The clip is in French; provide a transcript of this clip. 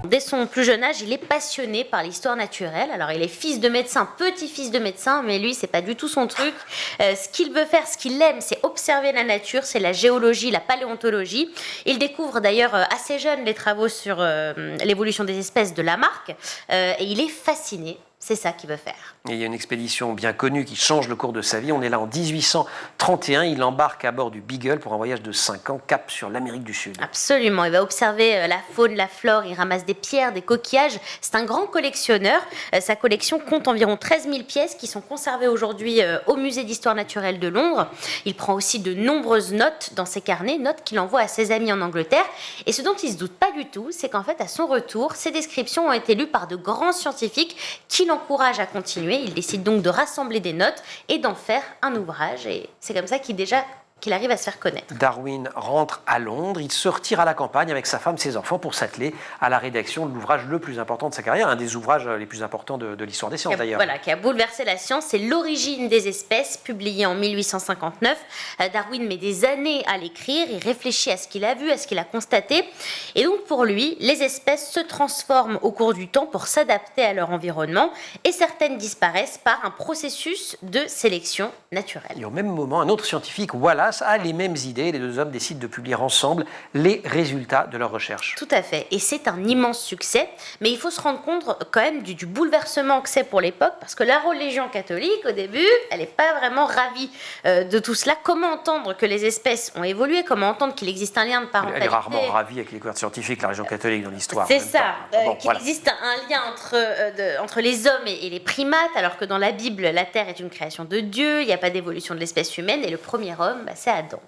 Dès son plus jeune âge, il est passionné par l'histoire naturelle. Alors, il est fils de médecin, petit-fils de médecin, mais lui, c'est pas du tout son truc. Ce qu'il veut faire, ce qu'il aime, c'est observer la nature, c'est la géologie, la paléontologie. Il découvre d'ailleurs assez jeune les travaux sur l'évolution des espèces de Lamarck, et il est fasciné. C'est ça qu'il veut faire. Et il y a une expédition bien connue qui change le cours de sa vie. On est là en 1831. Il embarque à bord du Beagle pour un voyage de 5 ans, cap sur l'Amérique du Sud. Absolument. Il va observer la faune, la flore. Il ramasse des pierres, des coquillages. C'est un grand collectionneur. Sa collection compte environ 13 000 pièces qui sont conservées aujourd'hui au Musée d'histoire naturelle de Londres. Il prend aussi de nombreuses notes dans ses carnets, notes qu'il envoie à ses amis en Angleterre. Et ce dont il ne se doute pas du tout, c'est qu'en fait, à son retour, ses descriptions ont été lues par de grands scientifiques qui l'encouragent à continuer. Il décide donc de rassembler des notes et d'en faire un ouvrage. Et c'est comme ça qu'il arrive à se faire connaître. Darwin rentre à Londres, il se retire à la campagne avec sa femme, ses enfants pour s'atteler à la rédaction de l'ouvrage le plus important de sa carrière, un des ouvrages les plus importants de l'histoire des sciences d'ailleurs. Voilà, qui a bouleversé la science, c'est L'origine des espèces, publié en 1859. Darwin met des années à l'écrire, il réfléchit à ce qu'il a vu, à ce qu'il a constaté. Et donc pour lui, les espèces se transforment au cours du temps pour s'adapter à leur environnement et certaines disparaissent par un processus de sélection naturelle. Et au même moment, un autre scientifique, Wallace, a les mêmes idées. Les deux hommes décident de publier ensemble les résultats de leurs recherches. Tout à fait. Et c'est un immense succès. Mais il faut se rendre compte quand même du bouleversement que c'est pour l'époque, parce que la religion catholique, au début, elle n'est pas vraiment ravie de tout cela. Comment entendre que les espèces ont évolué? Comment entendre qu'il existe un lien de parentalité? Elle est rarement ravie avec les découvertes scientifiques, la religion catholique dans l'histoire. C'est ça, qu'il existe un lien entre les hommes et les primates, alors que dans la Bible, la Terre est une création de Dieu, il n'y a pas d'évolution de l'espèce humaine, et le premier homme, c'est Adam.